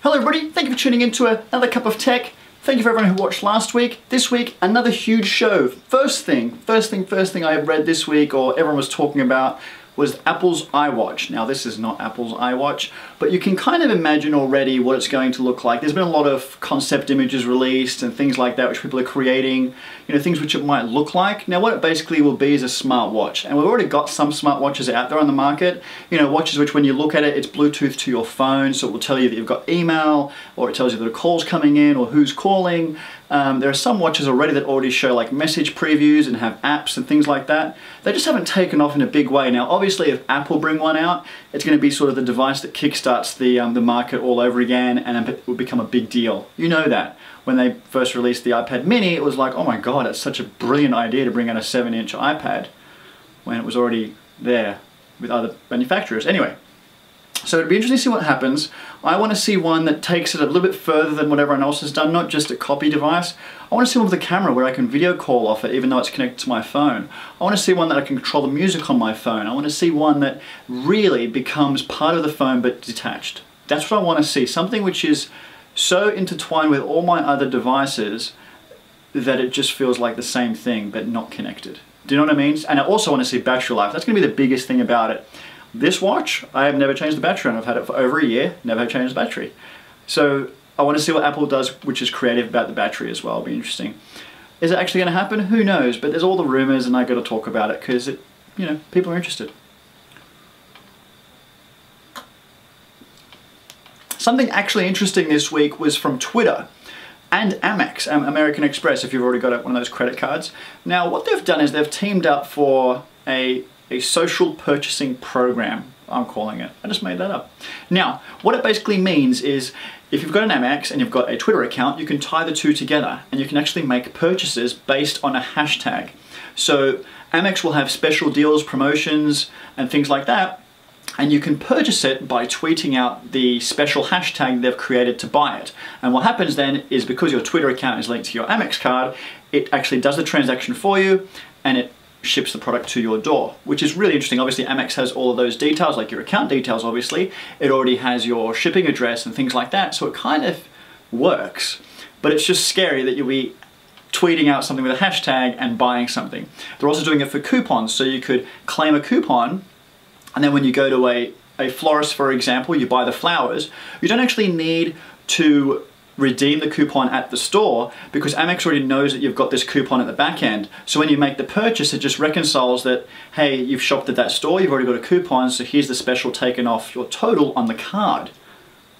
Hello everybody, thank you for tuning in to another cup of tech. Thank you for everyone who watched last week. This week, another huge show. First thing I read this week, or everyone was talking about, was Apple's iWatch. Now this is not Apple's iWatch, but you can kind of imagine already what it's going to look like. There's been a lot of concept images released and things like that which people are creating, things which it might look like. Now what it basically will be is a smartwatch, and we've already got some smartwatches out there on the market. Watches which when you look at it, it's Bluetooth to your phone, so it will tell you that you've got email, or it tells you that a call's coming in, or who's calling. There are some watches already that already show like message previews and have apps and things like that. They just haven't taken off in a big way. Now obviously if Apple bring one out, it's going to be sort of the device that kickstarts the market all over again, and it will become a big deal. You know that. When they first released the iPad mini, it was like, oh my god, it's such a brilliant idea to bring out a 7-inch iPad when it was already there with other manufacturers. Anyway, so it'd be interesting to see what happens. I want to see one that takes it a little bit further than what everyone else has done, not just a copy device. I want to see one with a camera where I can video call off it even though it's connected to my phone. I want to see one that I can control the music on my phone. I want to see one that really becomes part of the phone but detached. That's what I want to see. Something which is so intertwined with all my other devices that it just feels like the same thing but not connected. Do you know what I mean? And I also want to see battery life. That's going to be the biggest thing about it. This watch, I have never changed the battery on. I've had it for over a year, never have changed the battery. So I want to see what Apple does, which is creative about the battery as well. It'll be interesting. Is it actually going to happen? Who knows? But there's all the rumors, and I got to talk about it because people are interested. Something actually interesting this week was from Twitter and AMEX, American Express, if you've already got one of those credit cards. Now what they've done is they've teamed up for a social purchasing program, I'm calling it. I just made that up. Now, what it basically means is if you've got an Amex and you've got a Twitter account, you can tie the two together and you can actually make purchases based on a hashtag. So Amex will have special deals, promotions, and things like that, and you can purchase it by tweeting out the special hashtag they've created to buy it. And what happens then is because your Twitter account is linked to your Amex card, it actually does the transaction for you and it ships the product to your door, which is really interesting. Obviously Amex has all of those details, like your account details obviously. It already has your shipping address and things like that, so it kind of works. But it's just scary that you'll be tweeting out something with a hashtag and buying something. They're also doing it for coupons, so you could claim a coupon, and then when you go to a florist, for example, you buy the flowers, you don't actually need to redeem the coupon at the store because Amex already knows that you've got this coupon at the back end. So when you make the purchase, it just reconciles that, hey, you've shopped at that store, you've already got a coupon, so here's the special taken off your total on the card.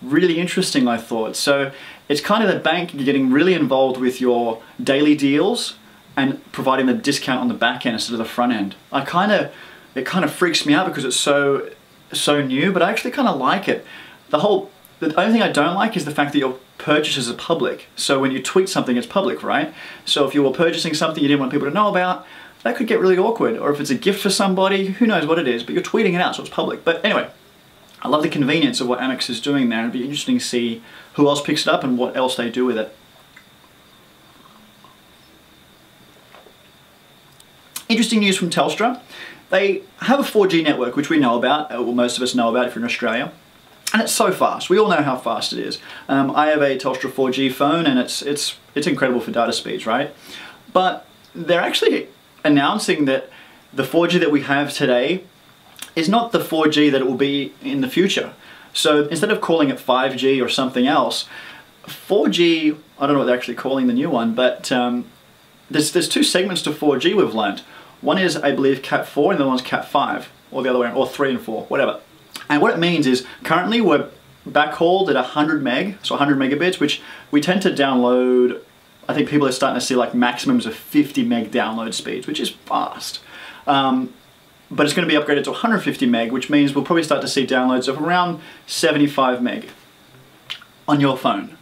Really interesting, I thought. So it's kind of the bank getting really involved with your daily deals and providing the discount on the back end instead of the front end. It kind of freaks me out because it's so new, but I actually kind of like it. The only thing I don't like is the fact that your purchases are public. So when you tweet something, it's public, right? So if you were purchasing something you didn't want people to know about, that could get really awkward. Or if it's a gift for somebody, who knows what it is, but you're tweeting it out, so it's public. But anyway, I love the convenience of what Amex is doing there. It'd be interesting to see who else picks it up and what else they do with it. Interesting news from Telstra. They have a 4G network, which we know about, or most of us know about if you're in Australia. And it's so fast. We all know how fast it is. I have a Telstra 4G phone and it's incredible for data speeds, right? But they're actually announcing that the 4G that we have today is not the 4G that it will be in the future. So instead of calling it 5G or something else, 4G, I don't know what they're actually calling the new one, but there's two segments to 4G we've learned. One is, I believe, Cat 4 and the other one's Cat 5, or the other way around, or 3 and 4, whatever. And what it means is currently we're backhauled at 100 meg, so 100 megabits, which we tend to download. I think people are starting to see like maximums of 50 meg download speeds, which is fast. But it's going to be upgraded to 150 meg, which means we'll probably start to see downloads of around 75 meg on your phone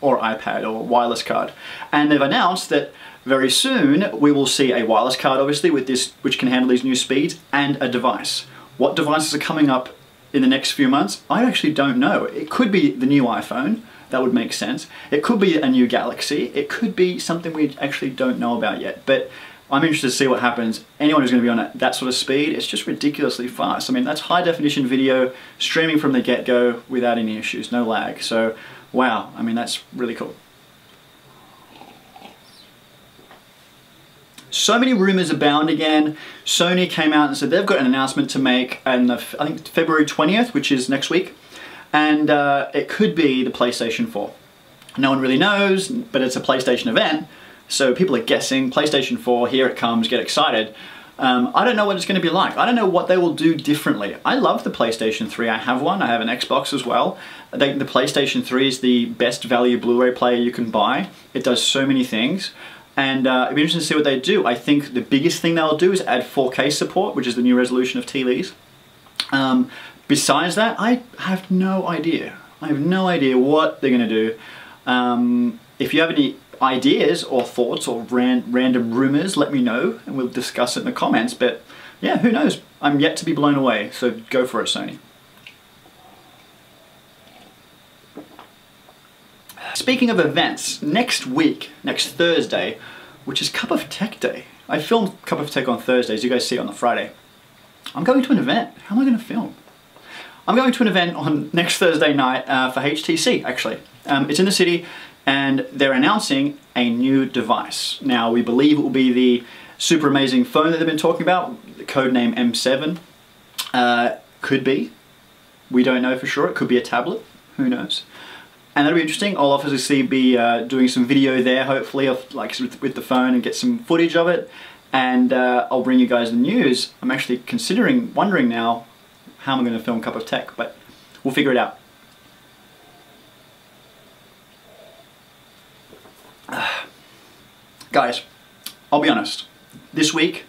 or iPad or wireless card. And they've announced that very soon we will see a wireless card, obviously, with this, which can handle these new speeds, and a device. What devices are coming up in the next few months? I actually don't know. It could be the new iPhone. That would make sense. It could be a new Galaxy. It could be something we actually don't know about yet. But I'm interested to see what happens. Anyone who's going to be on that sort of speed, it's just ridiculously fast. I mean, that's high definition video streaming from the get-go without any issues, no lag. So, wow, I mean, that's really cool. So many rumors abound again. Sony came out and said they've got an announcement to make on I think February 20th, which is next week. And it could be the PlayStation 4. No one really knows, but it's a PlayStation event. So people are guessing, PlayStation 4, here it comes, get excited. I don't know what it's going to be like. I don't know what they will do differently. I love the PlayStation 3. I have one. I have an Xbox as well. I think the PlayStation 3 is the best value Blu-ray player you can buy. It does so many things. And it'd be interesting to see what they do. I think the biggest thing they'll do is add 4K support, which is the new resolution of TVs. Besides that, I have no idea. I have no idea what they're going to do. If you have any ideas or thoughts or random rumors, let me know and we'll discuss it in the comments. But yeah, who knows? I'm yet to be blown away, so go for it, Sony. Speaking of events, next week, next Thursday, which is Cup of Tech Day. I filmed Cup of Tech on Thursdays, you guys see it on the Friday. I'm going to an event. How am I going to film? I'm going to an event on next Thursday night for HTC, actually. It's in the city, and they're announcing a new device. Now, we believe it will be the super amazing phone that they've been talking about, the codename M7. Could be. We don't know for sure. It could be a tablet. Who knows? And that'll be interesting. I'll obviously be doing some video there, hopefully, of like with the phone and get some footage of it. And I'll bring you guys the news. I'm actually wondering now how I'm going to film Cup of Tech, but we'll figure it out. Guys, I'll be honest. This week,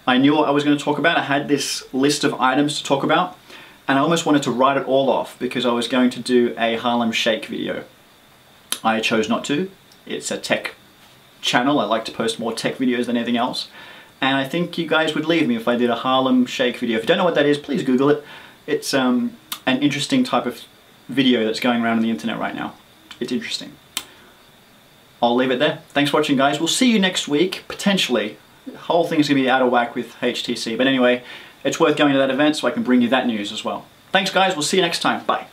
I knew what I was going to talk about. I had this list of items to talk about, and I almost wanted to write it all off because I was going to do a Harlem Shake video. I chose not to. It's a tech channel. I like to post more tech videos than anything else. And I think you guys would leave me if I did a Harlem Shake video. If you don't know what that is, please Google it. It's an interesting type of video that's going around on the internet right now. It's interesting. I'll leave it there. Thanks for watching, guys. We'll see you next week, potentially. The whole thing's going to be out of whack with HTC. But anyway, it's worth going to that event so I can bring you that news as well. Thanks, guys. We'll see you next time. Bye.